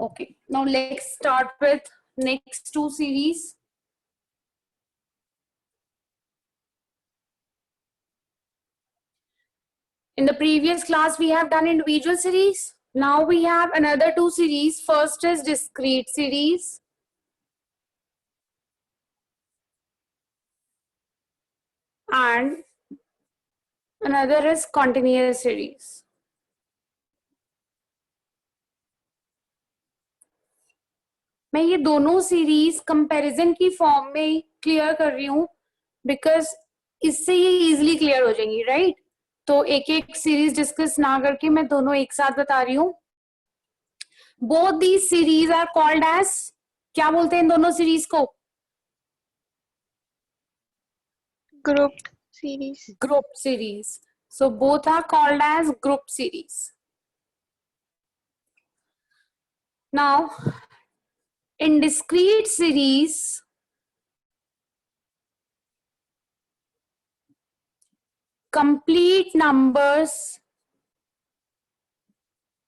Okay, now let's start with next two series. In the previous class, we have done individual series. Now we have another two series. First is discrete series. And another is continuous series. मैं ये दोनों series comparison की form में clear कर रही हूँ because इससे ये इजीली क्लियर हो जाएंगी, राइट? तो एक एक सीरीज डिस्कस ना करके मैं दोनों एक साथ बता रही हूँ. Both these series are called as, क्या बोलते हैं इन दोनों सीरीज को? Group series. Group series. So both are called as group series. Now, in discrete series, complete numbers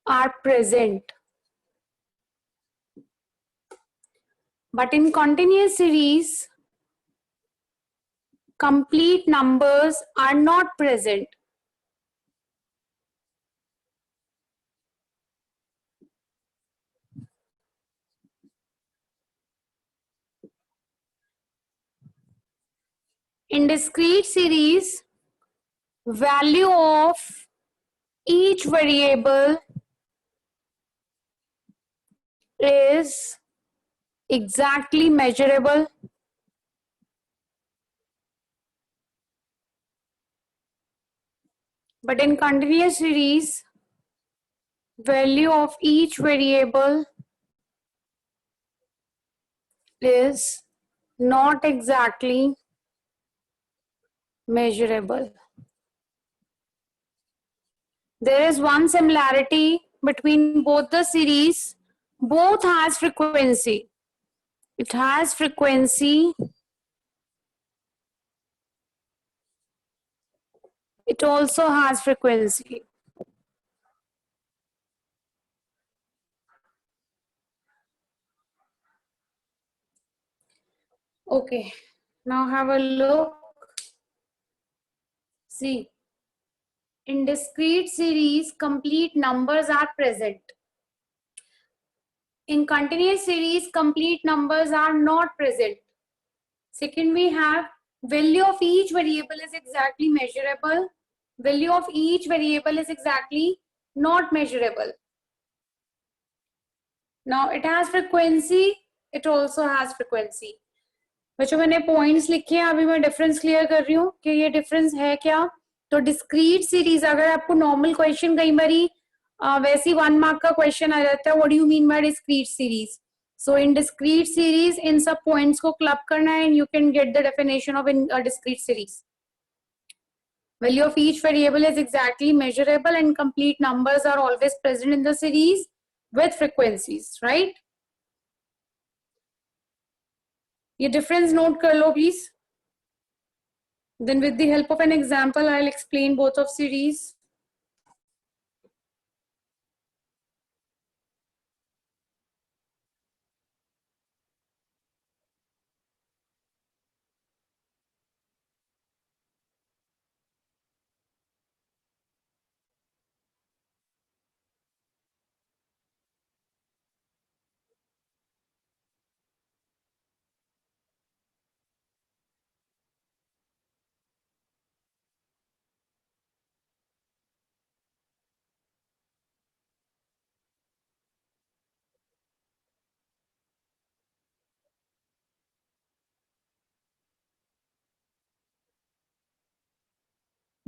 are present. But in continuous series, complete numbers are not present. In discrete series, value of each variable is exactly measurable. But in continuous series, value of each variable is not exactly measurable. There is one similarity between both the series. Both has frequency. It has frequency. It also has frequency. Okay, now have a look. See, in discrete series, complete numbers are present. In continuous series, complete numbers are not present. Second, we have value of each variable is exactly measurable. Value of each variable is exactly not measurable. Now it has frequency, it also has frequency. बच्चों मैंने points लिखे हैं, अभी मैं difference clear कर रही हूँ कि ये डिफरेंस है क्या. तो डिस्क्रीट सीरीज, अगर आपको नॉर्मल क्वेश्चन कई बारी वैसी 1 मार्क का क्वेश्चन आ जाता है, what do you mean by discrete series. So in discrete series in सब पॉइंट्स को क्लब करना है and you can get the definition of in discrete series. Value of each variable is exactly measurable and complete numbers are always present in the series with frequencies, right? ये difference note कर लो please. Then with the help of an example, I'll explain both of series.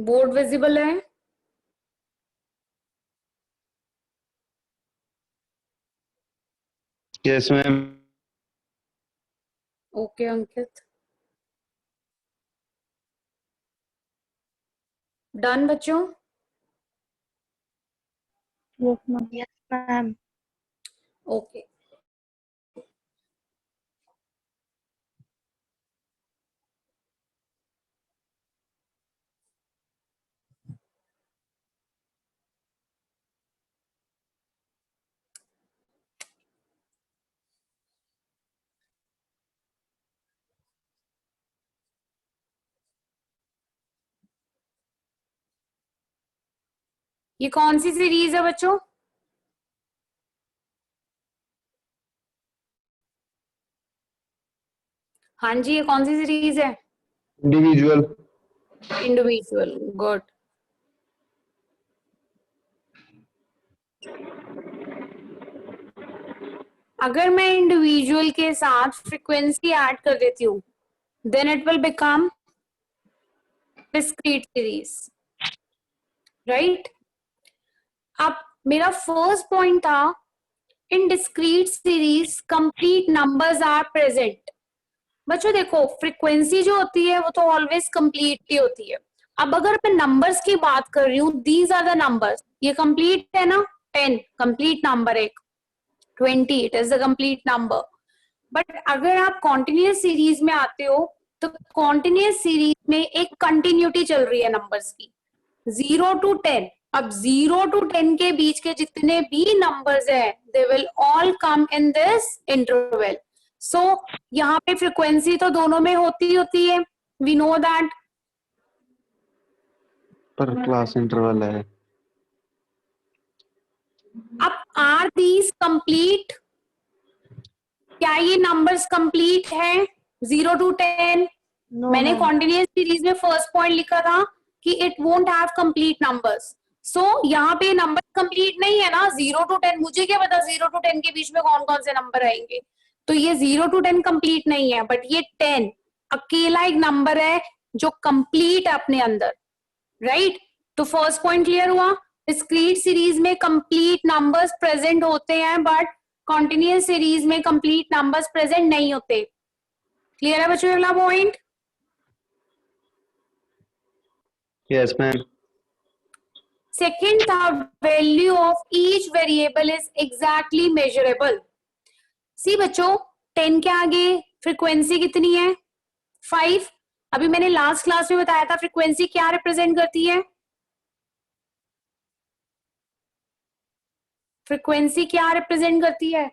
Board visible है? Yes, ma'am. Okay, Ankit. Done, बच्चों? Yes, ma'am. Yes, ma'am. Okay. ये कौन सी series है बच्चों? हाँ जी, ये कौन सी सीरीज है? इंडिविजुअल। Individual, good. अगर मैं इंडिविजुअल के साथ फ्रीक्वेंसी ऐड कर देती हूँ, then it will become discrete series, right? अब मेरा फर्स्ट पॉइंट था, in discrete series complete numbers are present. बच्चों देखो, फ्रीक्वेंसी जो होती है वो तो ऑलवेज कंप्लीट ही होती है। अब अगर मैं नंबर्स की बात कर रही हूँ, दीज आर द नंबर्स, ये कंप्लीट है ना, 10 कंप्लीट नंबर, एक 20 it is the complete number. But अगर आप कॉन्टिन्यूस सीरीज में आते हो, तो कॉन्टिन्यूस सीरीज में एक कंटिन्यूटी चल रही है नंबर्स की, 0 to 10। अब 0 to 10 के बीच के जितने भी नंबर्स है, they will all come in this interval. So यहाँ पे फ्रीक्वेंसी तो दोनों में होती है, वी नो दैट। पर क्लास इंटरवल है। अब आर दीज कंप्लीट? क्या ये नंबर्स कंप्लीट है 0 to 10? No, मैंने ma'am. कॉन्टिन्यूस सीरीज में फर्स्ट पॉइंट लिखा था कि it won't have complete numbers. So यहाँ पे नंबर कंप्लीट नहीं है ना, 0 to 10। मुझे क्या पता 0 to 10 के बीच में कौन कौन से नंबर आएंगे, तो ये 0 to 10 कंप्लीट नहीं है। बट ये 10 अकेला एक नंबर है जो कंप्लीट है अपने अंदर, राइट? तो फर्स्ट पॉइंट क्लियर हुआ। डिस्क्रीट सीरीज में कंप्लीट नंबर्स प्रेजेंट होते हैं, बट कॉन्टिन्यूस सीरीज में कंप्लीट नंबर्स प्रेजेंट नहीं होते। क्लियर है बच्चों अगला point? Yes ma'am. Second, the value of each variable is exactly measurable. See बच्चों, 10 के आगे फ्रीक्वेंसी कितनी है? 5। अभी मैंने लास्ट क्लास में बताया था फ्रीक्वेंसी क्या रिप्रेजेंट करती है। फ्रीक्वेंसी क्या रिप्रेजेंट करती है?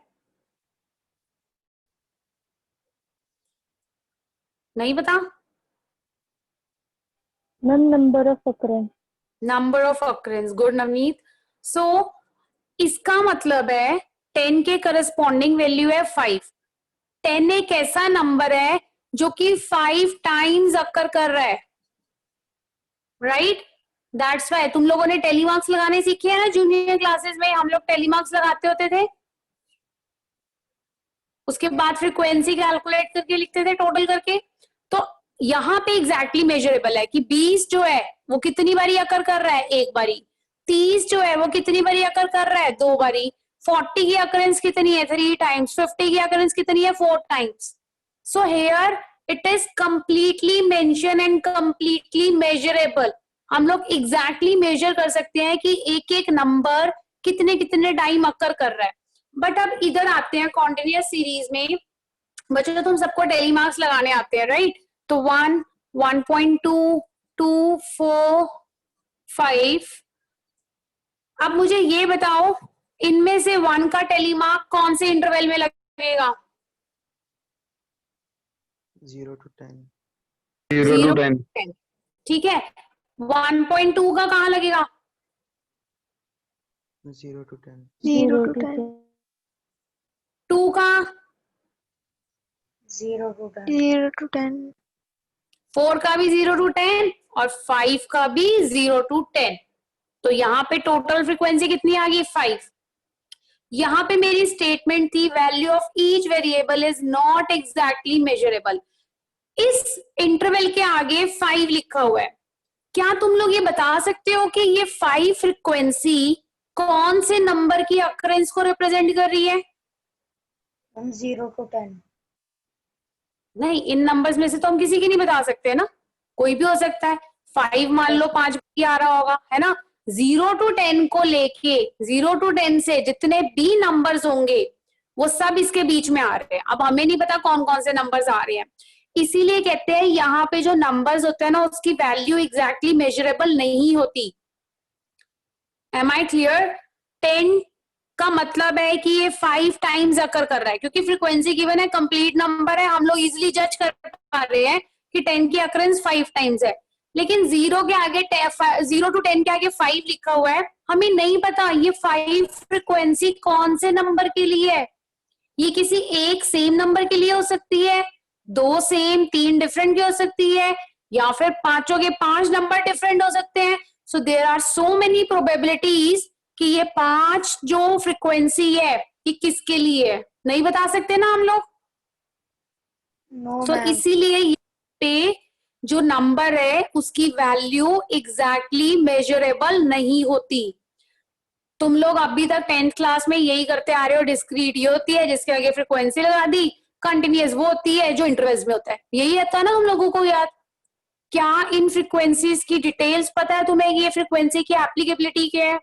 नहीं पता? Ma'am, number of occurrence. Number of occurrence, good Navneet. So इसका मतलब है 10 के करस्पॉन्डिंग वैल्यू है 5। 10 एक ऐसा नंबर है जो कि 5 टाइम्स अकर कर रहा है, राइट? दैट्स वाई तुम लोगों ने टेलीमार्क्स लगाने सीखे हैं ना, जूनियर क्लासेस में हम लोग टेलीमार्क्स लगाते होते थे, उसके बाद फ्रीक्वेंसी कैलकुलेट करके लिखते थे टोटल करके। तो यहाँ पे एग्जैक्टली मेजरेबल है कि 20 जो है वो कितनी बारी अकर कर रहा है, एक बारी। 30 जो है वो कितनी बारी अकर कर रहा है, 2 बारी। 40 की अकरेंस कितनी है, 3 टाइम्स। 50 की अकरेंस कितनी है, 4 times. So here it is completely mention and completely measurable. हम लोग एग्जैक्टली मेजर कर सकते हैं कि एक एक नंबर कितने कितने टाइम अकर कर रहा है। बट अब इधर आते हैं कॉन्टिन्यूस सीरीज में। बच्चों तुम सबको टेलीमार्क्स लगाने आते हैं, राइट? तो 1, 1.2, 2, 4, 5। अब मुझे ये बताओ, इनमें से 1 का टेलीमार्क कौन से इंटरवल में लगेगा? 0 to 10. 0 to 10। 10, ठीक है। 1.2 का कहाँ लगेगा? 0 to 10. 0 to 10. 2 का? 0 to 10. 0 to 10. 4 का भी 0 to 10 और 5 का भी 0 to 10। तो यहाँ पे टोटल फ्रीक्वेंसी कितनी आ गई, 5। यहाँ पे मेरी स्टेटमेंट थी value of each variable is not exactly measurable. इस इंटरवल के आगे 5 लिखा हुआ है। क्या तुम लोग ये बता सकते हो कि ये 5 फ्रीक्वेंसी कौन से नंबर की अकरेंस को रिप्रेजेंट कर रही है? 0 to 10. नहीं, इन नंबर्स में से तो हम किसी की नहीं बता सकते ना, कोई भी हो सकता है। 5 मान लो 5 भी आ रहा होगा, है ना? 0 to 10 को लेके 0 to 10 से जितने भी नंबर्स होंगे वो सब इसके बीच में आ रहे हैं। अब हमें नहीं पता कौन कौन से नंबर्स आ रहे हैं, इसीलिए कहते हैं यहाँ पे जो नंबर्स होते हैं ना उसकी वैल्यू एग्जैक्टली मेजरेबल नहीं होती। M I clear? 10 का मतलब है कि ये 5 टाइम्स अकर कर रहा है, क्योंकि फ्रीक्वेंसी गिवन है, कंप्लीट नंबर है, हम लोग इजीली जज कर पा रहे हैं कि 10 की अकरेंस 5 टाइम्स है। लेकिन 0 के आगे 0 to 10 के आगे 5 लिखा हुआ है, हमें नहीं पता ये 5 फ्रिक्वेंसी कौन से नंबर के लिए है। ये किसी एक सेम नंबर के लिए हो सकती है, 2 सेम 3 डिफरेंट की हो सकती है, या फिर पांचों के 5 नंबर डिफरेंट हो सकते हैं। So there are so many probabilities कि ये 5 जो फ्रिक्वेंसी है ये किसके लिए है, नहीं बता सकते ना हम लोग। नो तो इसीलिए ये पे जो नंबर है उसकी वैल्यू एग्जैक्टली मेजरेबल नहीं होती। तुम लोग अभी तक 10th क्लास में यही करते आ रहे हो, डिस्क्रीट ये होती है जिसके आगे फ्रिक्वेंसी लगा दी, कंटिन्यूअस वो होती है जो इंटरवल्स में होता है, यही आता है ना हम लोगों को याद। क्या इन फ्रिक्वेंसीज की डिटेल्स पता है तुम्हें कि ये फ्रिक्वेंसी की एप्लीकेबिलिटी क्या है?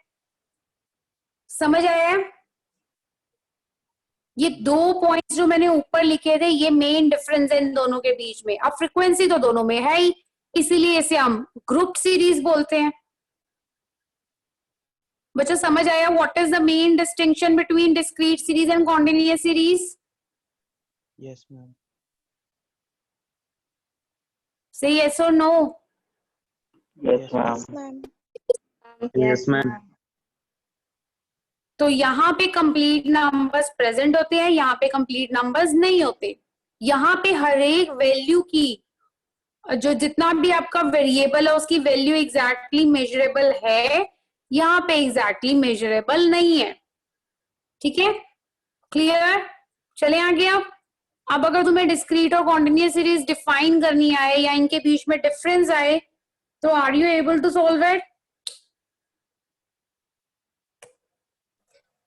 समझ आया? ये 2 पॉइंट्स जो मैंने ऊपर लिखे थे ये मेन डिफरेंस है इन दोनों के बीच में। अब फ्रिक्वेंसी तो दोनों में है ही, इसीलिए इसे हम ग्रुप सीरीज बोलते हैं। बच्चों समझ आया what is the main distinction between discrete series and continuous series? Yes, ma'am. से yes or no? Yes, ma'am. Ma'am. Yes, ma'am. तो यहाँ पे कंप्लीट नंबर्स प्रेजेंट होते हैं, यहाँ पे कंप्लीट नंबर्स नहीं होते। यहाँ पे हर एक वैल्यू की जो जितना भी आपका वेरिएबल है उसकी वैल्यू एग्जैक्टली मेजरेबल है, यहाँ पे एग्जैक्टली मेजरेबल नहीं है। ठीक है, क्लियर? चले आगे। अब अगर तुम्हें डिस्क्रीट और कॉन्टिन्यूअस सीरीज डिफाइन करनी आए या इनके बीच में डिफरेंस आए तो are you able to solve it?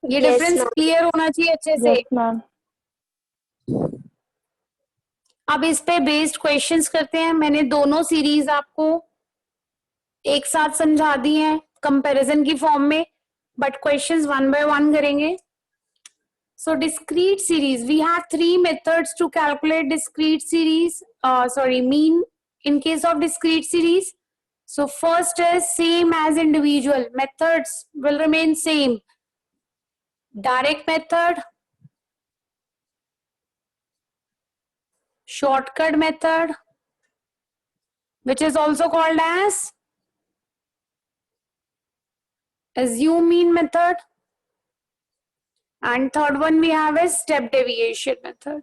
ये डिफरेंस क्लियर होना चाहिए अच्छे से। Yes ma'am. अब इस पे बेस्ड क्वेश्चंस करते हैं। मैंने दोनों सीरीज आपको एक साथ समझा दी हैं कंपैरिजन की फॉर्म में, बट क्वेश्चंस 1 by 1 करेंगे। So discrete series, we have 3 methods to calculate discrete series, mean in case of discrete series. So first is same as individual, methods will remain same. Direct method, shortcut method, which is also called as assume mean method, and third one we have is step deviation method.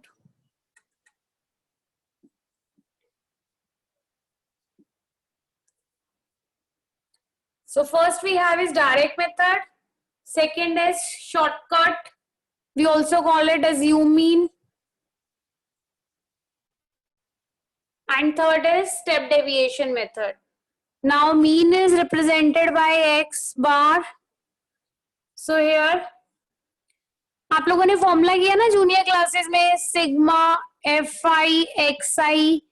So first we have is direct method, second is shortcut, we also call it assume mean, and third is step deviation method. Now mean is represented by x bar. So here आप लोगों ने formula किया ना junior classes में, sigma F I x I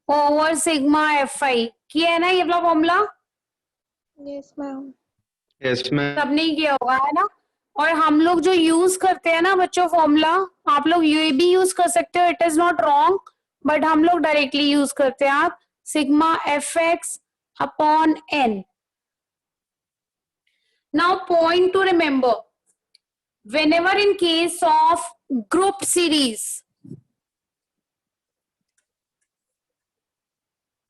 over sigma F I, किया है ना ये वाला formula? Yes ma'am. Yes, ma'am. सबने ही किया होगा है ना। और हम लोग जो यूज करते हैं ना बच्चों फॉर्मूला, आप लोग ये भी यूज कर सकते हो, it is not wrong, but हम लोग डायरेक्टली यूज करते हैं आप sigma F X upon N. Now point to remember, whenever in case of group series,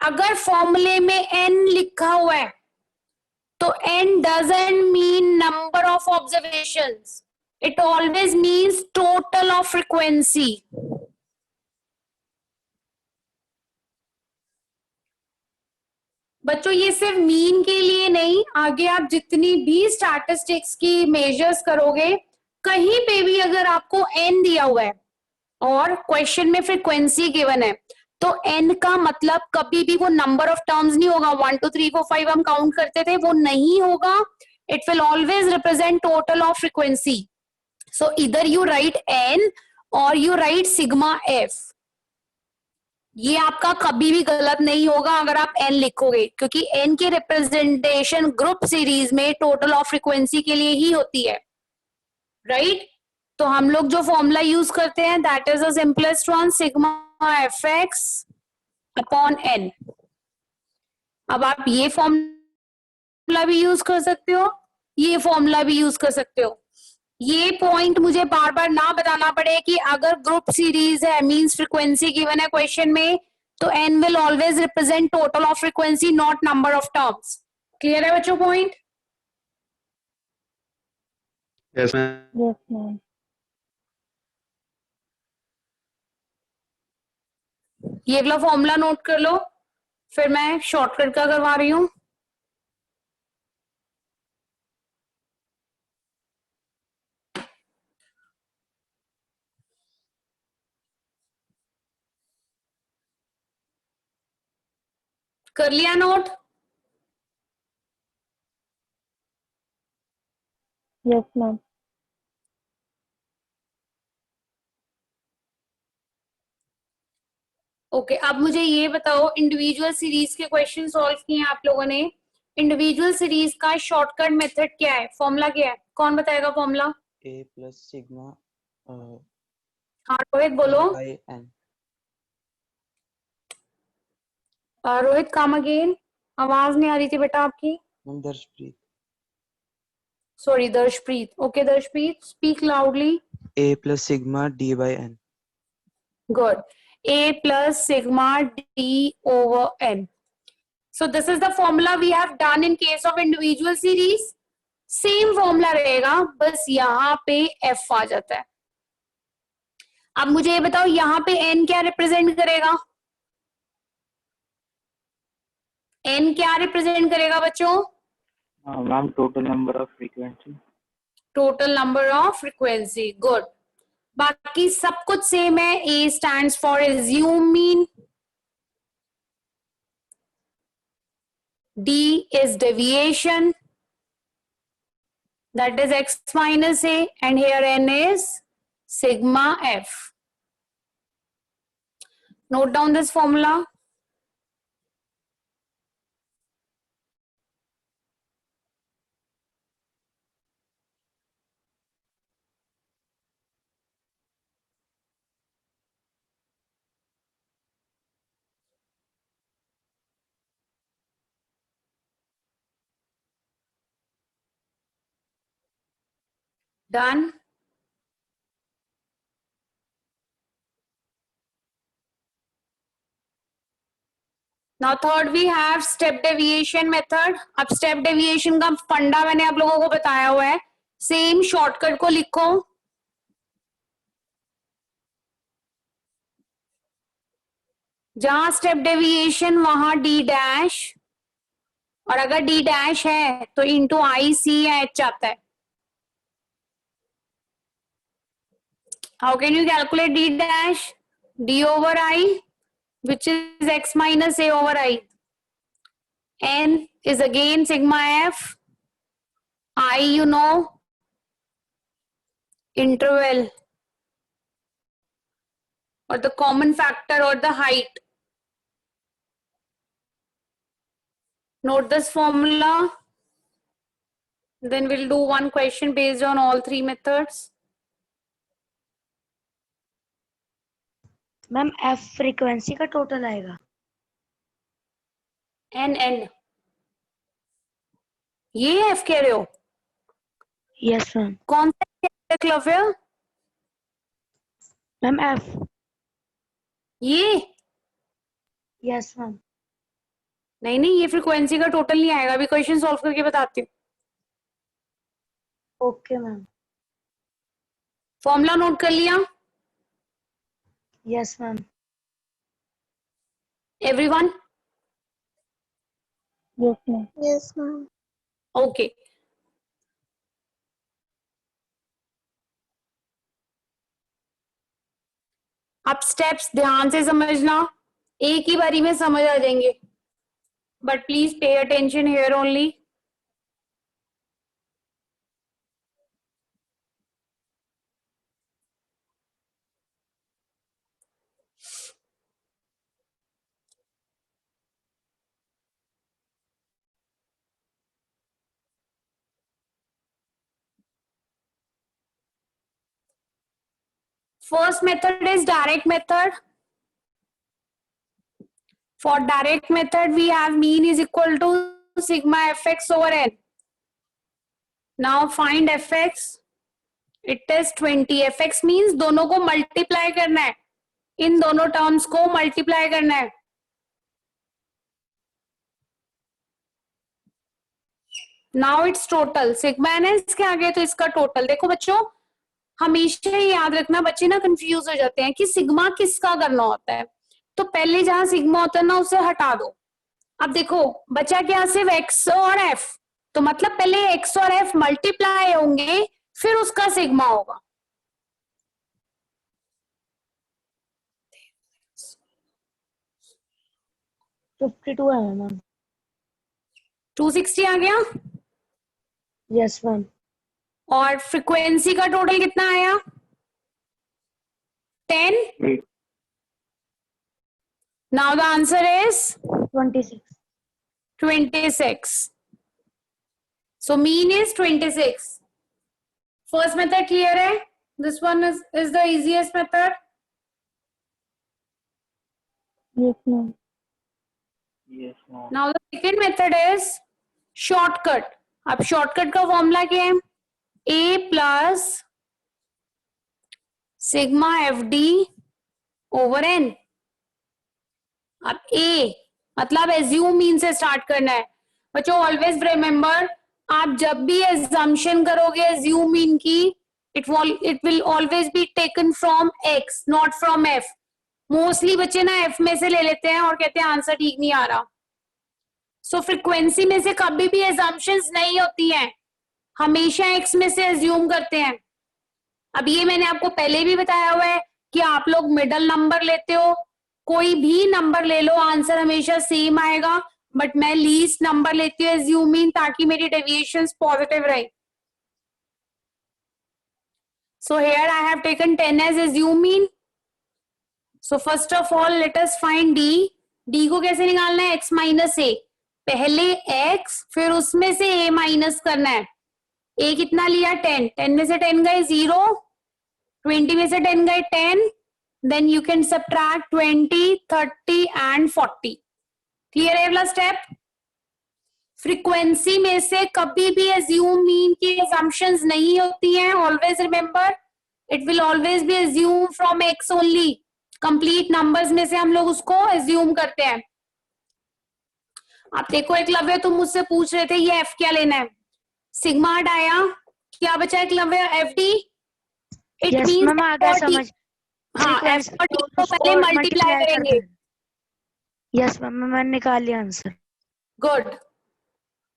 अगर फॉर्मूले में n लिखा हुआ है तो n doesn't mean number of observations, it always means total of frequency. बच्चों ये सिर्फ मीन के लिए नहीं, आगे आप जितनी भी स्टैटिस्टिक्स की मेजर्स करोगे कहीं पे भी अगर आपको n दिया हुआ है और क्वेश्चन में फ्रीक्वेंसी गिवन है तो n का मतलब कभी भी वो नंबर ऑफ टर्म्स नहीं होगा। 1 2 3 4 5 हम काउंट करते थे, वो नहीं होगा। It will always represent total of frequency. So इधर यू राइट n और यू राइट सिग्मा f। ये आपका कभी भी गलत नहीं होगा अगर आप n लिखोगे, क्योंकि n की रिप्रेजेंटेशन ग्रुप सीरीज में टोटल ऑफ फ्रीक्वेंसी के लिए ही होती है, राइट? तो हम लोग जो फॉर्मूला यूज करते हैं that is the simplest one, sigma F X upon N. अब आप ये फॉर्मूला भी यूज कर सकते हो, ये फॉर्मूला भी यूज कर सकते हो। ये पॉइंट मुझे बार बार ना बताना पड़े कि अगर ग्रुप सीरीज है मींस फ्रीक्वेंसी गिवन है क्वेश्चन में, तो n will always represent total of frequency, not number of terms. Clear है बच्चों point? Yes, ma'am. Yes, ma'am. ये वाला फॉर्मूला नोट कर लो, फिर मैं शॉर्टकट का करवा रही हूँ. कर लिया नोट? Yes, ma'am. ओके अब मुझे ये बताओ, इंडिविजुअल सीरीज के क्वेश्चन सॉल्व किए आप लोगों ने. इंडिविजुअल सीरीज का शॉर्टकट मेथड क्या है, फॉर्मूला क्या है, कौन बताएगा फॉर्मूला? A plus sigma हाँ रोहित बोलो. by n. Rohit come again, आवाज नहीं आ रही थी बेटा आपकी. Ma'am, Darshpreet. Sorry Darshpreet. Okay Darshpreet, speak loudly. A plus sigma d by n. Good. A plus sigma d over n. So this is the formula we have done in case of individual series. Same formula रहेगा, बस यहाँ पे f आ जाता है. अब मुझे ये बताओ यहाँ पे n क्या रिप्रेजेंट करेगा? n क्या रिप्रेजेंट करेगा बच्चों? Ma'am, total number of frequency. Total number of frequency. Good. बाकी सब कुछ सेम है. A stands for assume mean. D is deviation. That is x minus a, and here n is sigma f. Note down this formula. Done. Now third we have step deviation method. अब step deviation का फंडा मैंने आप लोगों को बताया हुआ है. सेम शॉर्टकट को लिखो. जहां स्टेप डेविएशन वहां डी डैश, और अगर डी डैश है तो इंटू आई सी या एच आता है. How can you calculate d dash? D over I, which is x minus a over I. N is again sigma f. I, you know, interval, or the common factor, or the height. Note this formula. Then we'll do one question based on all three methods. Ma'am f frequency का total आएगा. N. ये f कह रहे हो? Yes ma'am. कौन सा Eklavya? Ma'am f. ये yes ma'am. नहीं, ये फ्रीक्वेंसी का टोटल नहीं आएगा. अभी क्वेश्चन सॉल्व करके बताती हूँ. Okay ma'am. फॉर्मूला नोट कर लिया yes ma'am. Everyone? Yes ma'am. Yes ma'am. Okay. अब स्टेप्स ध्यान से समझना, एक ही बारी में समझ आ जाएंगे, but please pay attention here only. First method is direct method. For direct method, we have mean is equal to sigma fx over n. Now find fx. It is 20. fx means दोनों को multiply करना है. इन दोनों terms को multiply करना है. Now it's total, sigma N है इसके आगे तो इसका टोटल। देखो बच्चों, हमेशा ये याद रखना, बच्चे ना कंफ्यूज हो जाते हैं कि सिग्मा किसका करना होता है। तो पहले जहां सिग्मा होता है ना उसे हटा दो। अब देखो बचा क्या, सिर्फ एक्स और एफ। तो मतलब पहले एक्स और एफ मल्टीप्लाई होंगे फिर उसका सिग्मा होगा। 52 है मैम। 260 आ गया। Yes ma'am. और फ्रीक्वेंसी का टोटल कितना आया? 10। 8. Now the answer is 26। 26. So mean is 26. First method clear है? This one is the easiest method. Yes ma'am. Yes, ma'am. Now the second method is shortcut. अब shortcut का formula क्या है? A plus sigma FD over N. अब A मतलब assume mean से start करना है बच्चों। ऑलवेज रिमेम्बर, आप जब भी assumption करोगे assume mean की, it will always be taken from X, not from F. Mostly बच्चे ना F में से ले लेते हैं और कहते हैं आंसर ठीक नहीं आ रहा। सो फ्रीक्वेंसी में से कभी भी assumptions नहीं होती हैं, हमेशा X में से assume करते हैं। अब ये मैंने आपको पहले भी बताया हुआ है कि आप लोग मिडल नंबर लेते हो, कोई भी नंबर ले लो आंसर हमेशा सेम आएगा, बट मैं लीस्ट नंबर लेती हूँ assume mean ताकि मेरी डेविएशंस पॉजिटिव रहे। So here I have taken 10 as assume mean. So first of all let us find D. D को कैसे निकालना है? X minus A। पहले X फिर उसमें से A माइनस करना है। A कितना लिया? 10। 10 में से 10 गए 0, 20 में से 10 गए 10, then you can subtract 20, 30 and 40. Clear है वाला स्टेप? फ्रीक्वेंसी में से कभी भी assume mean की assumptions नहीं होती हैं। Always remember, it will always be assume from X only. Complete numbers में से हम लोग उसको assume करते हैं। आप देखो एकलव्य, तुम मुझसे पूछ रहे थे ये F क्या लेना है? सिग्मा हटाया, क्या बचा Eklavya? FD। It yes means ma'am, आ गया समझ। हाँ, F और D को पहले मल्टीप्लाई करेंगे। यस मैम, मैंने निकाल लिया आंसर। गुड।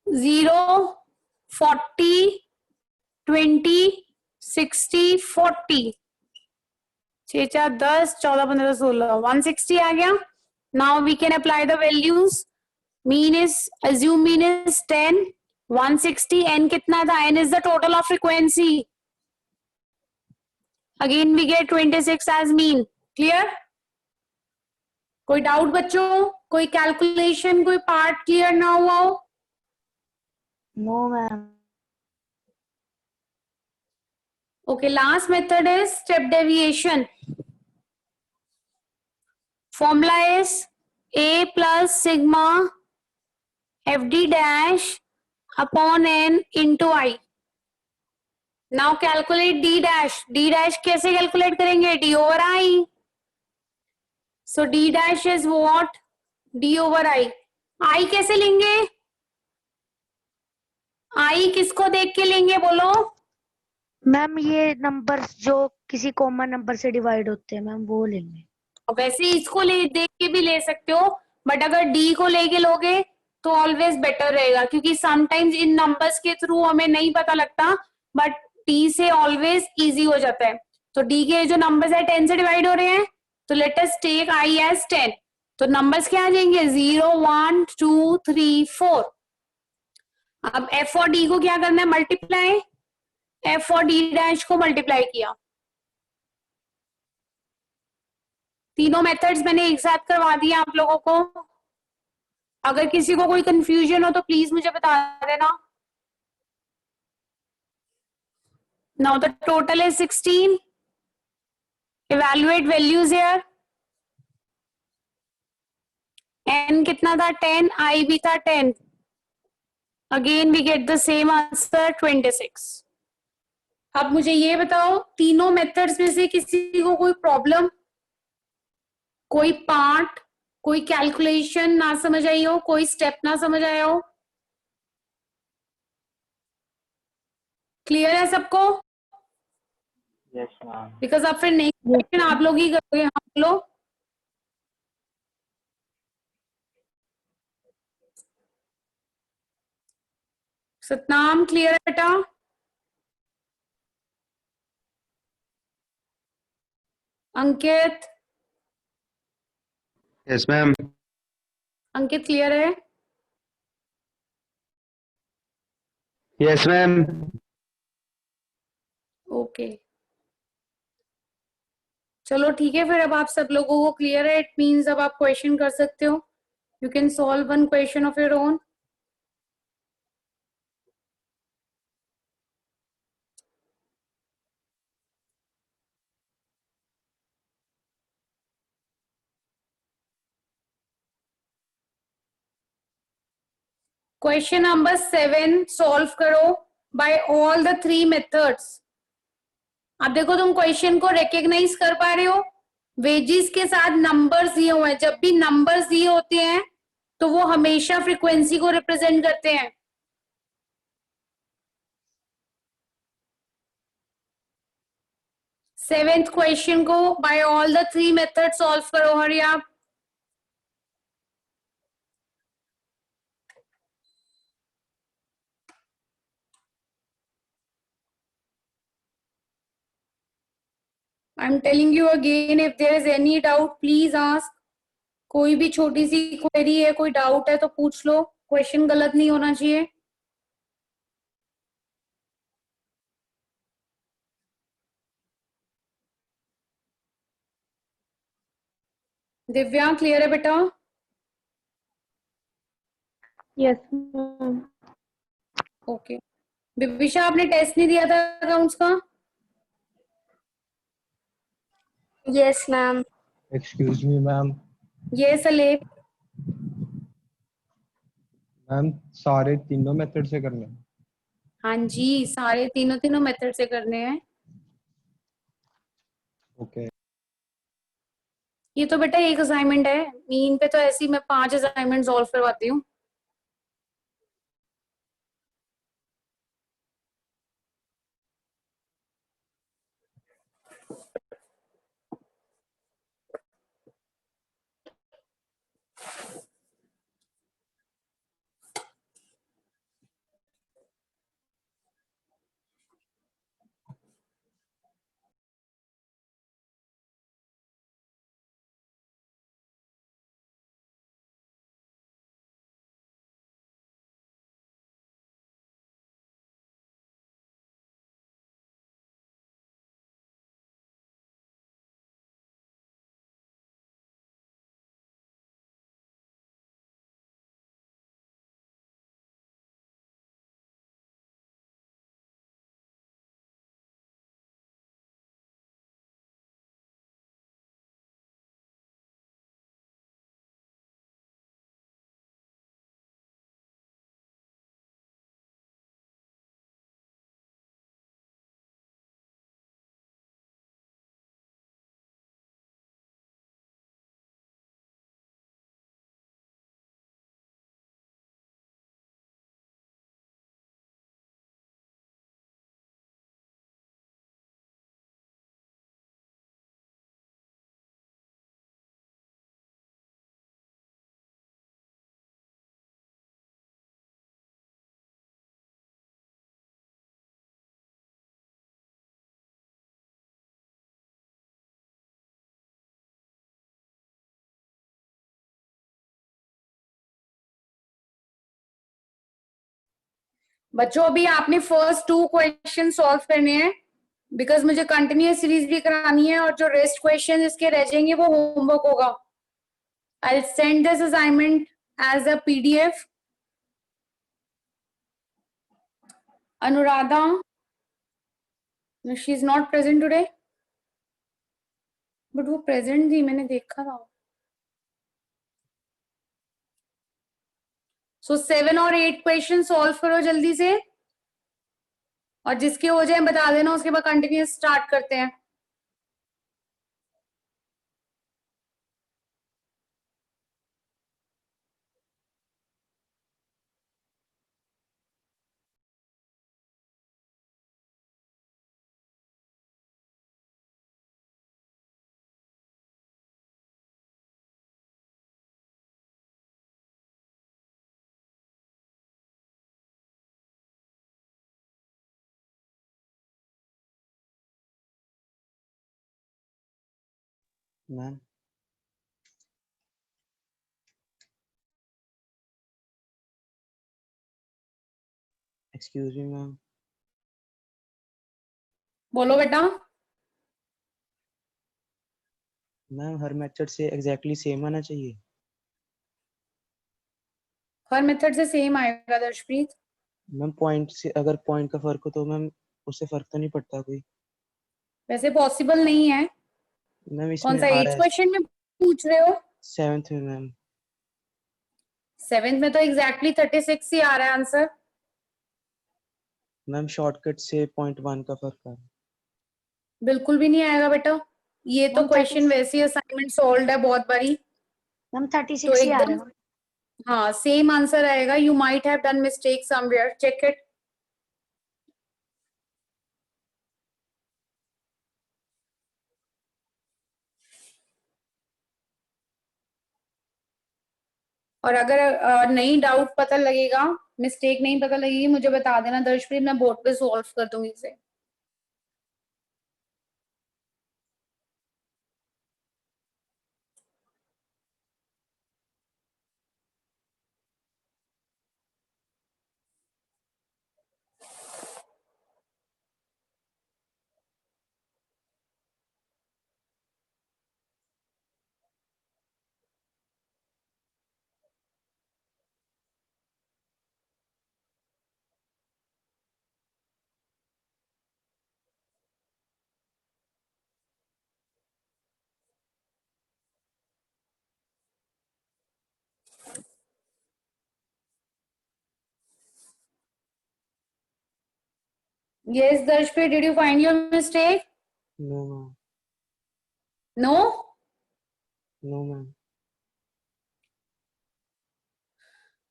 0, 40, 20, 60, 40, 6 4 10 14 15 16, 160 आ गया। Now we can apply the values. Mean is, assume mean is 10, 160, n कितना था? n is the total of frequency. Again we get 26 as mean. Clear? कोई डाउट बच्चों? कोई कैलकुलेशन, कोई पार्ट क्लियर ना हुआ हो? No ma'am. Okay, last method is step deviation. Formula is A plus sigma FD dash upon N into I. Now calculate D dash. D dash कैसे calculate करेंगे? D over I. So D dash is what? D over I. I कैसे लेंगे? I किसको देख के लेंगे बोलो? Ma'am ये नंबर्स जो किसी कॉमन नंबर से डिवाइड होते हैं मैम, वो लेंगे। वैसे इसको ले देख के भी ले सकते हो, बट अगर डी को लेके लोगे तो ऑलवेज बेटर रहेगा, क्योंकि समटाइम्स इन नंबर्स के थ्रू हमें नहीं पता लगता, बट डी से ऑलवेज इजी हो जाता है। तो डी के जो नंबर्स है 10 से डिवाइड हो रहे हैं, तो let us take I as 10। तो नंबर्स क्या आ जाएंगे? 0, 1, 2, 3, 4। अब एफ और डी को क्या करना है? मल्टीप्लाई। एफ और डी डैश को मल्टीप्लाई किया। तीनों मेथड्स मैंने एक साथ करवा दिया आप लोगों को। अगर किसी को कोई कंफ्यूजन हो तो प्लीज मुझे बता देना। Now the total is 16। Evaluate values here. n कितना था? 10। i भी था 10। Again we get the same answer 26। अब मुझे ये बताओ, तीनों मेथड्स में से किसी को कोई प्रॉब्लम, कोई पार्ट, कोई कैलकुलेशन ना समझ आई हो, कोई स्टेप ना समझ आया हो? क्लियर है सबको? Yes, ma'am. बिकॉज अब फिर नेक्स्ट क्वेश्चन आप लोग ही करोगे, हम लोग। सतनाम क्लियर है बेटा? अंकित? Yes, ma'am. अंकित क्लियर है? Yes, ma'am. ओके, चलो ठीक है, फिर अब आप सब लोगों को क्लियर है। इट मीन्स अब आप क्वेश्चन कर सकते हो। You can solve one question of your own. Question number 7 solve करो बाय ऑल द 3 मेथड्स। अब देखो तुम क्वेश्चन को रिकॉग्नाइज कर पा रहे हो? वेजेस के साथ नंबर्स दिए हुए हैं, जब भी नंबर्स दिए होते हैं तो वो हमेशा फ्रीक्वेंसी को रिप्रेजेंट करते हैं। सेवेंथ क्वेश्चन को by all the 3 method solve करो, हरी आप। I am telling you again, if there is any doubt please ask. कोई भी छोटी सी क्वेरी है, कोई डाउट है तो पूछ लो, क्वेश्चन गलत नहीं होना चाहिए। दिव्या क्लियर है बेटा? Yes okay. विविशा आपने टेस्ट नहीं दिया था अकाउंट्स का? Yes ma'am. Excuse me, ma'am. ये सलेब। मैम सारे तीनों मेथड से करने हैं। हाँ जी, सारे तीनों तीनों मेथड से करने हैं। ओके। ये तो बेटा एक असाइनमेंट है, मीन पे तो ऐसी मैं 5 असाइनमेंट सॉल्व करवाती हूँ। बच्चों अभी आपने फर्स्ट 2 क्वेश्चन सॉल्व करने हैं, बिकॉज मुझे कंटिन्यूअस सीरीज भी करानी है और जो रेस्ट क्वेश्चन इसके रह जाएंगे वो होमवर्क होगा। I will send this assignment as a PDF. Anuradha, she is not present today, but वो प्रेजेंट थी, मैंने देखा था। सो 7 और 8 क्वेश्चन सॉल्व करो जल्दी से, और जिसके हो जाए बता देना, उसके बाद कंटिन्यूअस स्टार्ट करते हैं। मैम एक्सक्यूज मी मैम, बोलो बेटा। मैम हर मेथड से एग्जैक्टली सेम आना चाहिए। हर मेथड से सेम आएगा दर्शप्रीत। मैम पॉइंट से अगर पॉइंट का फर्क हो तो मैम उससे फर्क तो नहीं पड़ता कोई। वैसे पॉसिबल नहीं है। मैम कौन इसमें सा आ एट रहा है क्वेश्चन में पूछ रहे हो? 7th में मैम। 7th में तो एग्जैक्टली 36 ही आ रहा है आंसर। मैम शॉर्टकट से 0.1 का फर्क आ रहा है। बिल्कुल भी नहीं आएगा बेटा। ये तो मैम क्वेश्चन वैसे ही असाइनमेंट सॉल्व है बहुत बारी। मैम तो 36 ही आ रहा एकदम है। हाँ सेम आंसर आएगा। You might have done mistake somewhere, check it. और अगर नहीं डाउट पता लगेगा, मिस्टेक नहीं पता लगेगी, मुझे बता देना दर्शप्रीत, मैं बोर्ड पे सॉल्व कर दूंगी इसे। Yes, Darshpreet, did you find your mistake? No ma'am, No? No ma'am.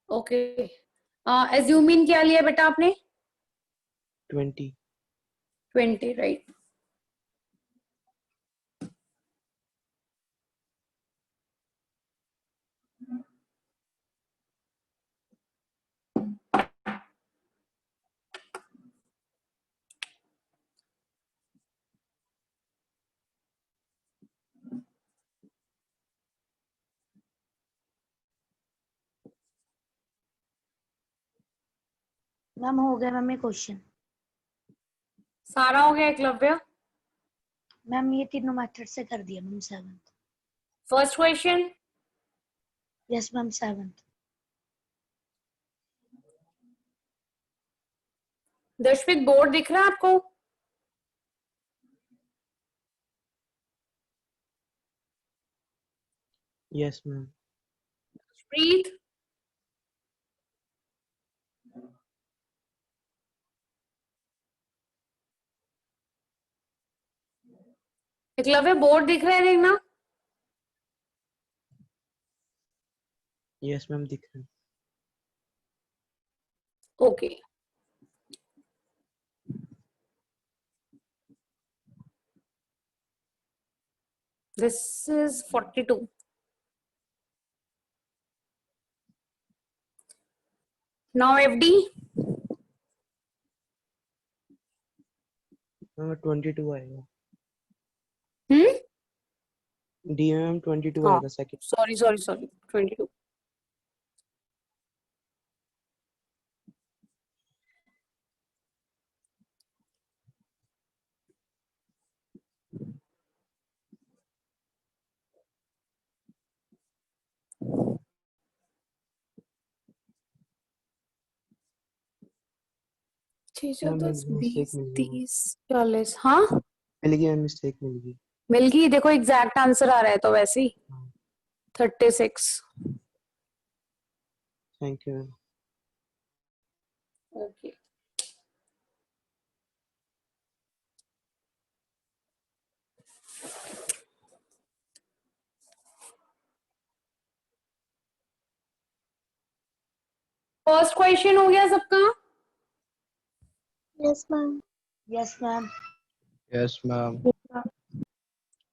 Okay. Assuming क्या लिया बेटा आपने? 20। 20, right? मैम हो गया मैम ये क्वेश्चन। सारा हो गया एकलव्य? मैम ये तीनों मेथड से कर दिया ma'am 7th। First question? Yes ma'am 7th। Darshpreet board दिख रहा है आपको? Yes ma'am. Preet? Eklavya board दिख रहा है देखना। यस मैम दिख रहा है। Okay. This is 42. Now FD? Ma'am 22 आएगा। Hmm? डी में मैम 22 हाँ, आएगा सेकंड। sorry, 22. मैम 10, मिस्टेक 20, मिल गई मैम। 30, 40। हाँ मिल गई मैम, मिस्टेक मिल गई। मिल गई। देखो एग्जैक्ट आंसर आ रहा है तो वैसे ही 36। Thank you ma'am. Okay. First question हो गया सबका? Yes ma'am. Yes ma'am. Yes ma'am.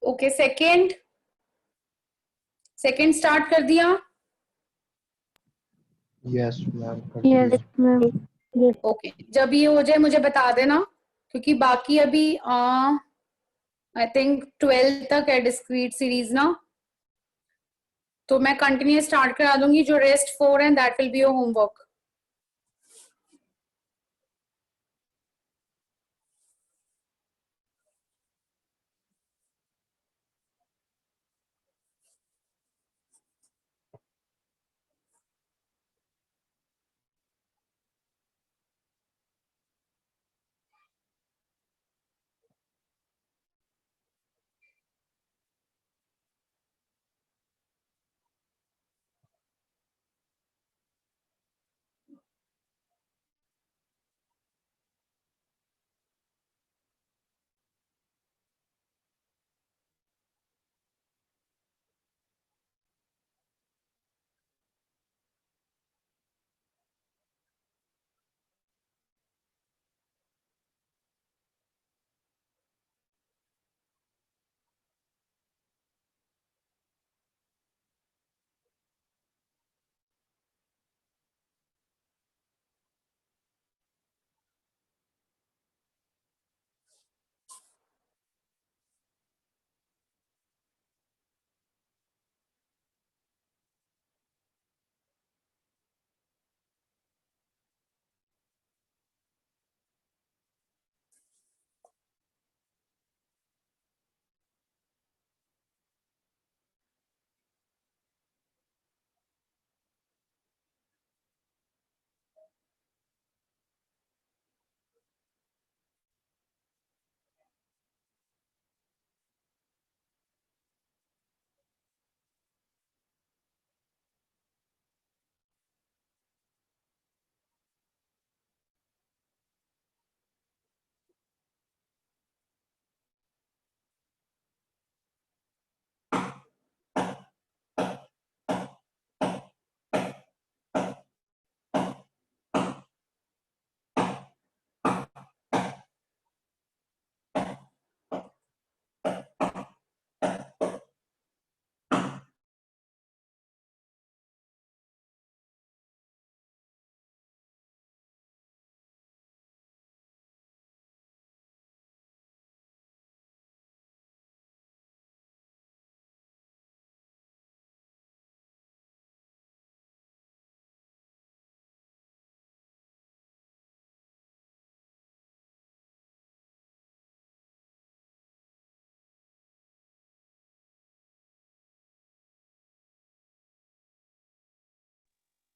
Okay. Second start कर दिया? यस मैम कर यस दिया। मैम। ओके, जब ये हो जाए मुझे बता देना, क्योंकि बाकी अभी आई थिंक 12 तक है डिस्क्रीट सीरीज ना, तो मैं कंटिन्यूस स्टार्ट करा दूंगी. जो रेस्ट 4 हैं that will be your homework.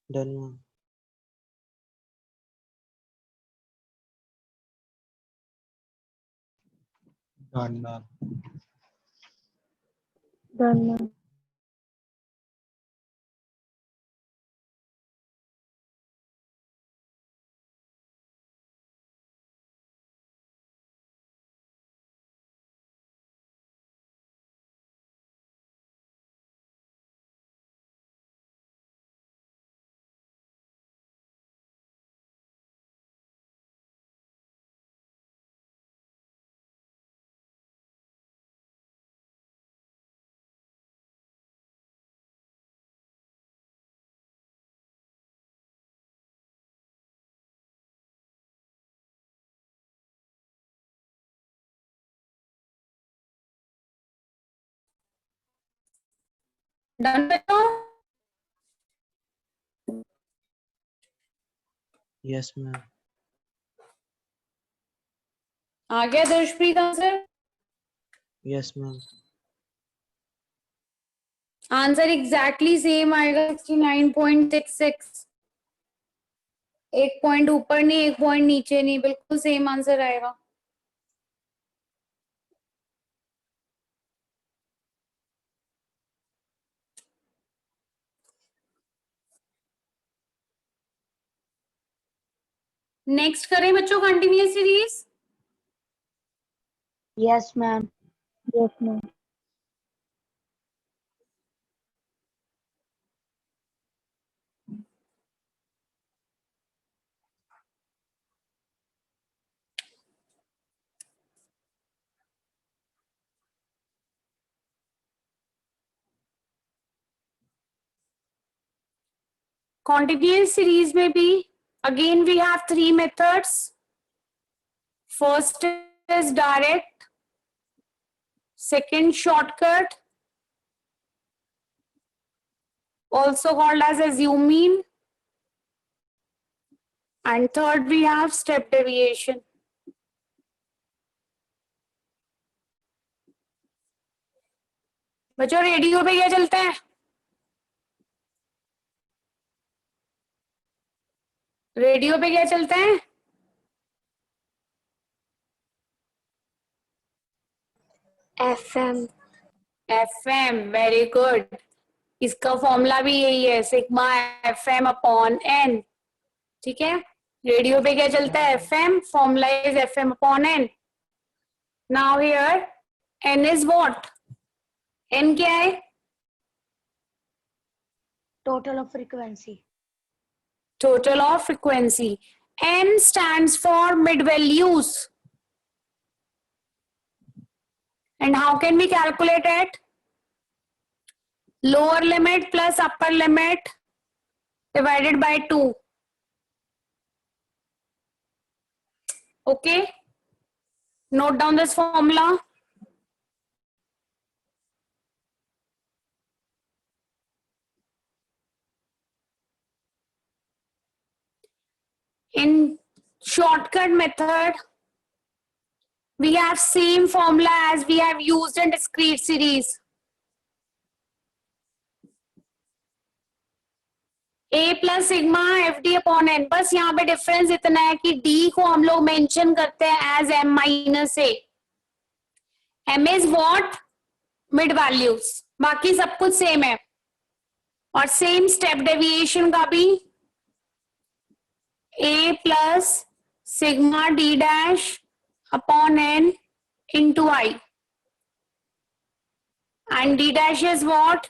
Done ma'am. Done, ma'am. Done ma'am. Done बच्चों? Yes ma'am. आ गया Darshpreet answer? Yes ma'am. Answer exactly same आएगा 69.66. एक पॉइंट ऊपर नहीं, एक पॉइंट नीचे नहीं, बिल्कुल सेम आंसर आएगा. नेक्स्ट करें बच्चों continuous series. Yes ma'am. Yes ma'am. Continuous series में भी again we have three methods. First is direct, second shortcut, also called as assuming, and third we have step deviation. बच्चों radio पे क्या चलता है? रेडियो पे क्या चलता है? FM। FM, very good. इसका फॉर्मूला भी यही है, सिग्मा FM अपॉन n। ठीक है, रेडियो पे क्या चलता है? FM, formula is FM upon n। Now here n is what? n क्या है? Total of frequency. Total of frequency. N stands for mid values. And how can we calculate it? Lower limit plus upper limit divided by 2. Okay? Note down this formula. In shortcut method, we have same formula as we have used in discrete series. A plus sigma FD upon n. बस यहाँ पे difference इतना है कि D को हम लोग mention करते हैं as M minus A. M is what? Mid values. बाकी सब कुछ सेम है, और सेम स्टेप डेविएशन का भी A plus sigma D dash upon n into I, and D dash is what?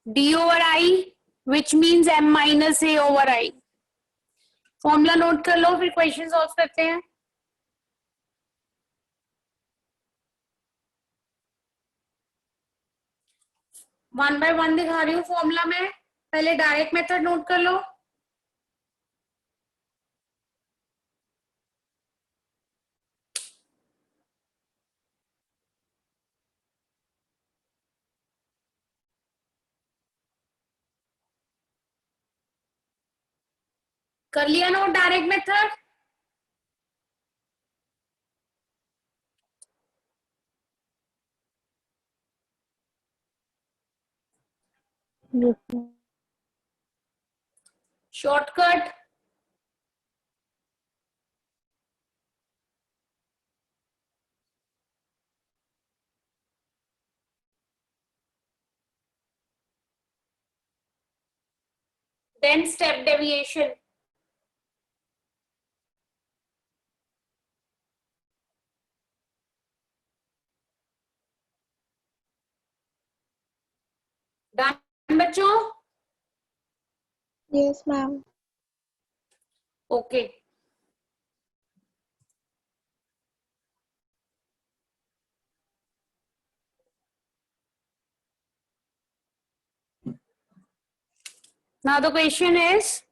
D over I, which means M minus A over I. Formula note कर लो, फिर question solve करते हैं। One by one दिखा रही हूँ formula में, पहले direct method note कर लो। कर लिया note direct method? Shortcut, then step deviation. Done बच्चों? Yes ma'am. Okay, now the question is,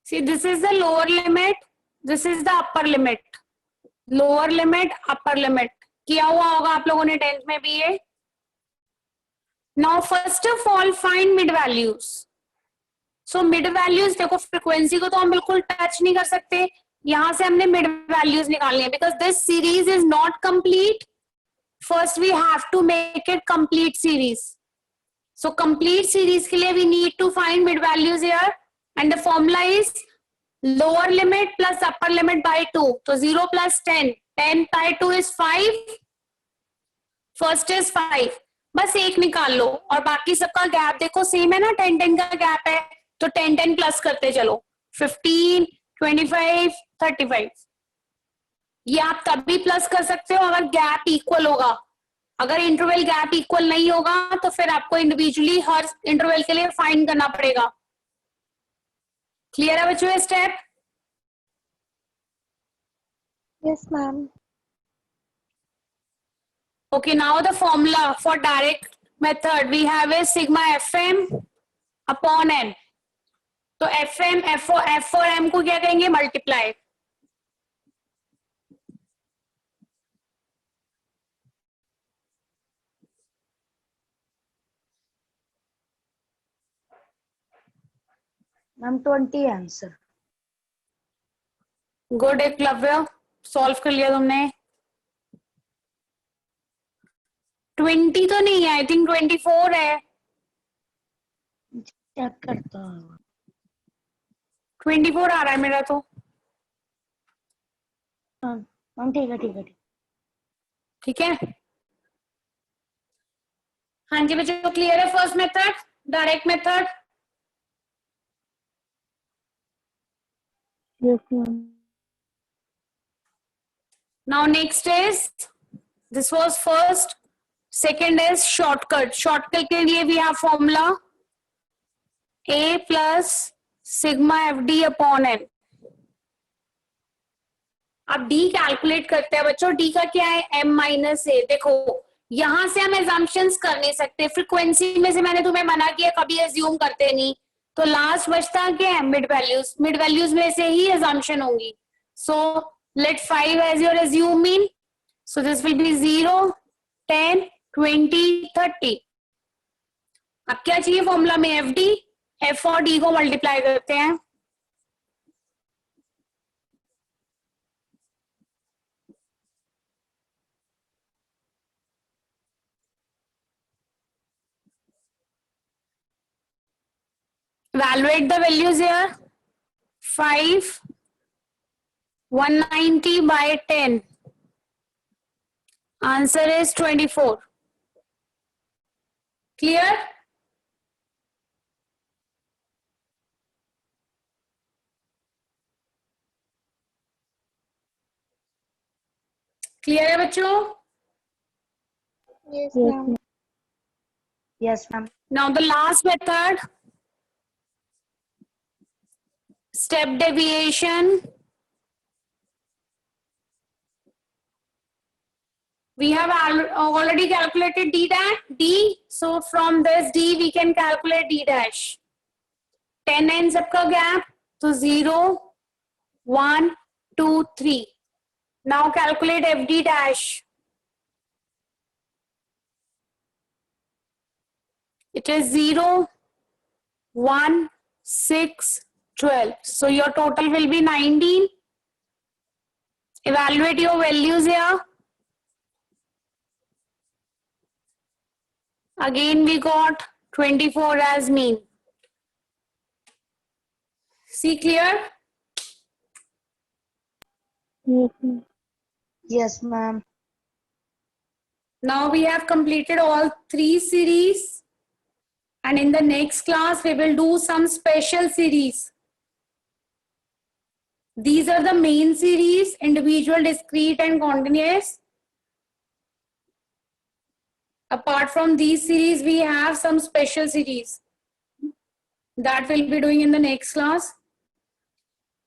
see, this is the lower limit, this is the upper limit. Lower limit upper limit किया हुआ होगा आप लोगों ने 10th में भी ये। Now first of all find mid values. So mid values देखो, फ्रीक्वेंसी को तो हम बिल्कुल टच नहीं कर सकते, यहां से हमने मिड वैल्यूज निकालनी है, because this series is not complete. First we have to make it complete series. So complete series के लिए we need to find mid values here, and the formula is lower limit plus upper limit by 2. So 0 plus 10. 10 by 2 is 5. First is 5. बस एक निकाल लो, और बाकी सबका gap देखो same है ना, 10-10 का गैप है, तो 10-10 प्लस करते चलो, 15, 25, 35। ये आप तभी प्लस कर सकते हो अगर गैप इक्वल होगा। अगर इंटरवल गैप इक्वल नहीं होगा तो फिर आपको इंडिविजुअली हर इंटरवल के लिए फाइंड करना पड़ेगा। क्लियर है बच्चों ये step? Yes ma'am. Okay, now the formula for direct method we have is sigma fm upon n. तो fm f और m को क्या कहेंगे? Multiply. Ma'am 20 answer. Good Eklavya, solve कर लिया तुमने. 20 तो नहीं है, आई थिंक 24 है. चेक करता हूँ. 24 आ रहा है मेरा तो. मैम ठीक है ठीक है. ठीक है. हाँ जी बच्चों, क्लियर है first method, direct method. Yes ma'am. Now next is, this was first, second is shortcut. Shortcut के लिए we have formula a plus sigma fd upon n. अब d कैलकुलेट करते हैं बच्चों. d का क्या है? m minus a. देखो यहां से हम एजम्पशंस कर नहीं सकते. फ्रीक्वेंसी में से मैंने तुम्हें मना किया, कभी एज्यूम करते नहीं. तो लास्ट बचता क्या है? Mid values. मिड वैल्यूज में से ही एजम्पशन होंगी. सो let 5 as your assume mean. So this will be 0, 10, 20, 30. अब क्या चाहिए फॉर्मूला में? F D. एफ और डी को मल्टीप्लाई करते हैं. Evaluate the values here. 5, 190 by 10. Answer is 24. Clear? Clear है बच्चों? Yes ma'am. Yes ma'am. Now the last method, step deviation. We have already calculated d. So from this d we can calculate d dash. 10 and सबका gap, तो 0, 1, 2, 3. Now calculate fd dash. It is 0, 1, 6, 12. So your total will be 19. Evaluate your values here. Again we got 24 as mean. See clear? Yes ma'am. Now we have completed all 3 series, and in the next class we will do some special series. These are the main series: individual, discrete and continuous. Apart from these series we have some special series that we'll be doing in the next class.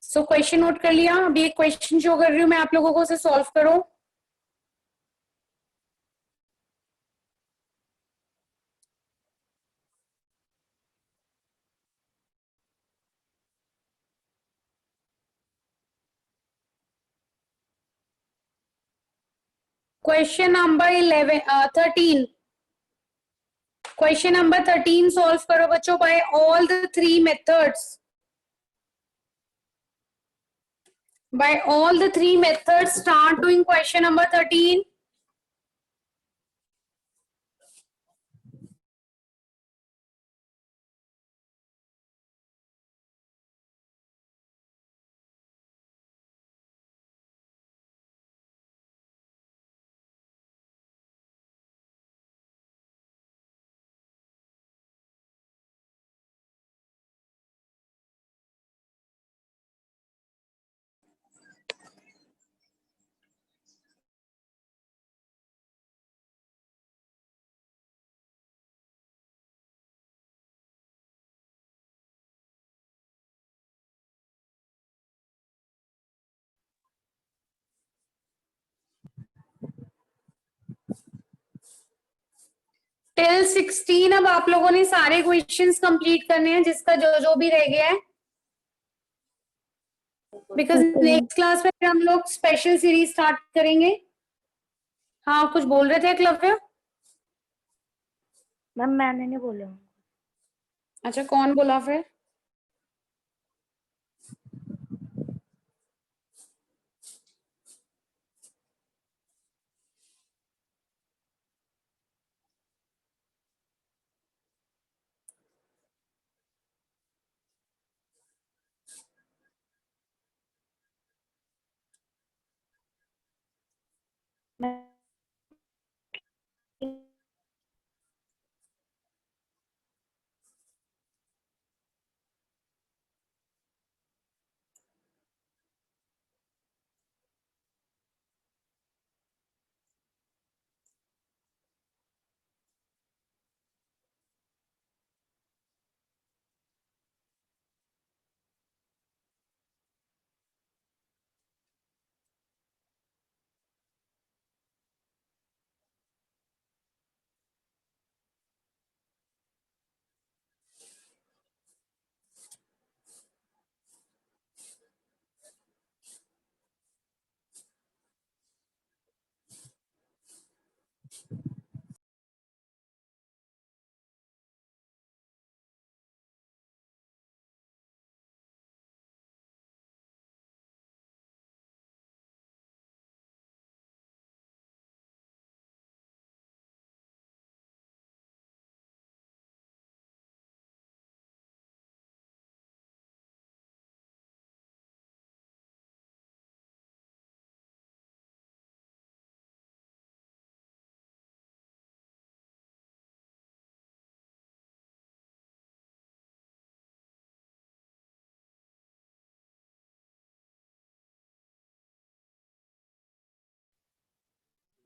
So question note कर लिया. अभी एक question show कर रही हूँ मैं आप लोगों को, उसे solve करो. Question number 13. Question number 13 solve करो बच्चों by all the 3 methods. By all the 3 methods, start doing question number 13. Till 16 अब आप लोगों ने सारे क्वेश्चंस कंप्लीट करने हैं जिसका जो जो भी रह गया है, बिकॉज नेक्स्ट क्लास में फिर हम लोग स्पेशल सीरीज स्टार्ट करेंगे। हाँ कुछ बोल रहे थे एकलव्य? मैम मैंने नहीं बोला। अच्छा कौन बोला फिर?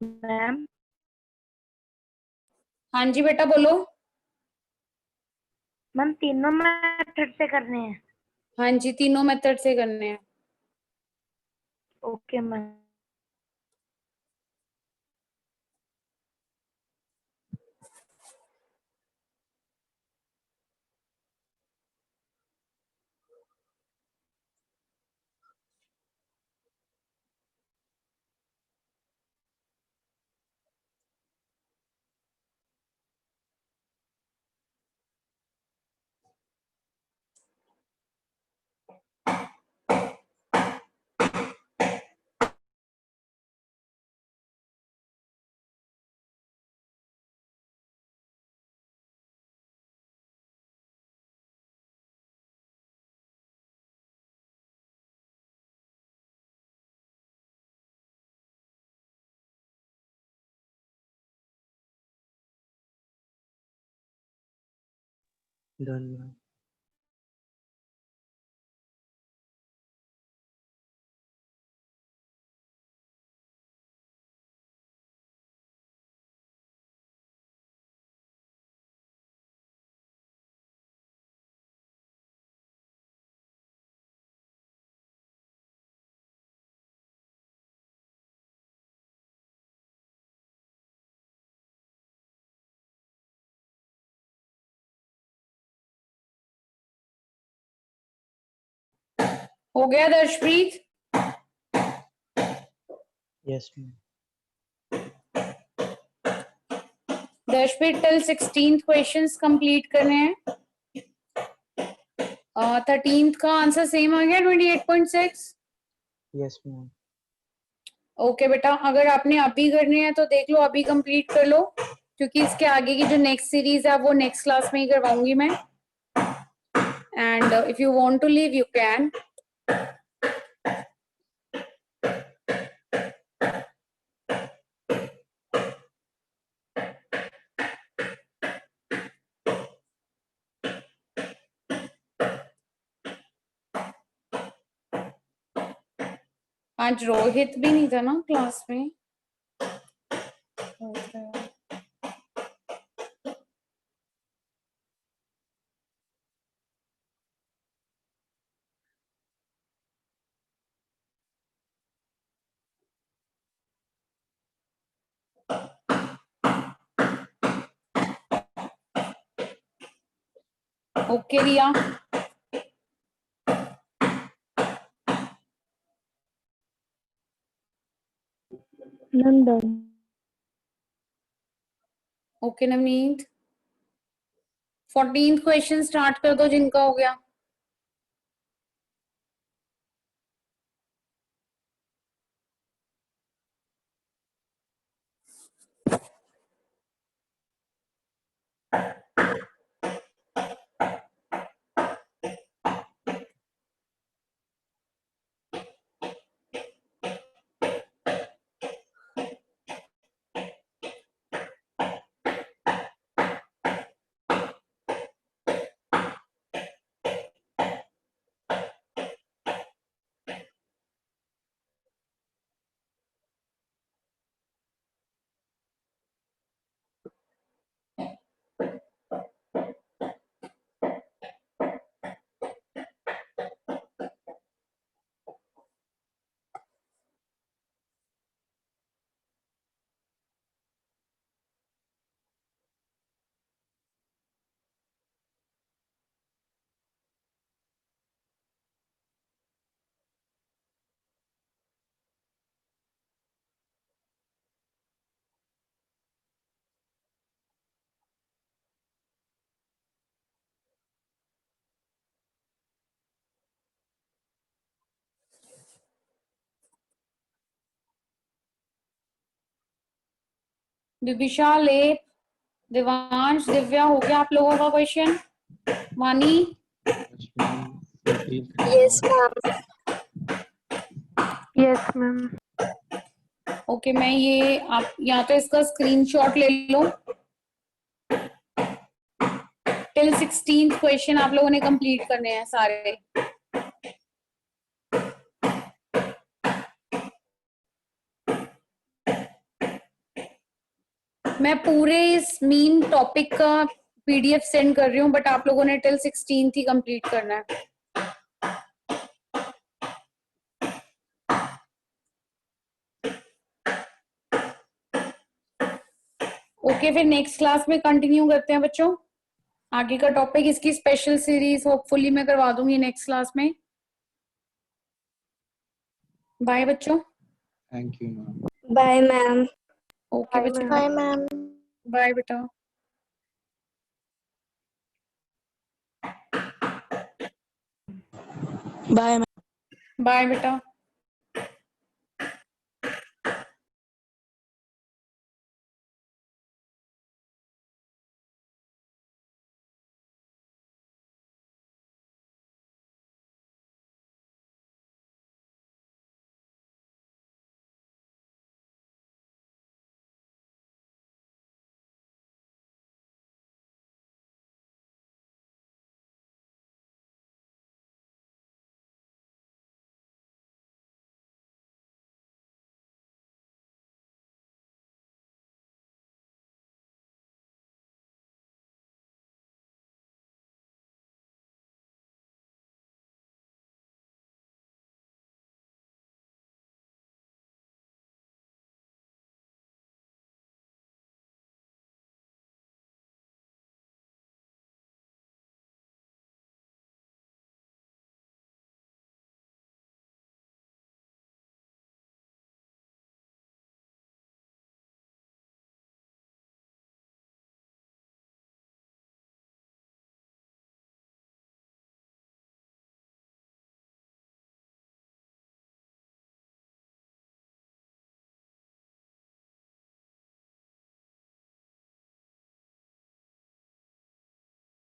मैम हाँ जी बेटा बोलो। मैम तीनों मेथड से करने हैं। हाँ जी तीनों मेथड से करने हैं। Okay ma'am. Done ma'am. हो गया Darshpreet? Yes ma'am. Darshpreet till 16th questions complete करने हैं। 13th का आंसर सेम आ गया 28.6। Yes ma'am. ओके बेटा अगर आपने अभी करने हैं तो देख लो अभी कंप्लीट कर लो, क्योंकि इसके आगे की जो नेक्स्ट सीरीज है वो नेक्स्ट क्लास में ही करवाऊंगी मैं। And if you want to leave you can. आज रोहित भी नहीं था ना क्लास में। Okay Riya, okay Navneet. 14th question start कर दो जिनका हो गया। विदिशा, लेप, देवांश, दिव्या, हो गया आप लोगों का क्वेश्चन? वानी? Yes ma'am 14 yes ma'am. Yes ma'am. Okay, मैं ये आप या तो इसका स्क्रीनशॉट ले लो। टिल 16th क्वेश्चन आप लोगों ने कंप्लीट करने हैं सारे। मैं पूरे इस मीन टॉपिक का पीडीएफ सेंड कर रही हूँ, बट आप लोगों ने टिल 16th ही कंप्लीट करना है। ओके, फिर नेक्स्ट क्लास में कंटिन्यू करते हैं बच्चों। आगे का टॉपिक, इसकी स्पेशल सीरीज होपफुली मैं करवा दूंगी नेक्स्ट क्लास में। बाय बच्चों। Thank you ma'am. Bye ma'am. Okay बच्चों, बाय मैम। बाय बेटा। बाय बाय बेटा।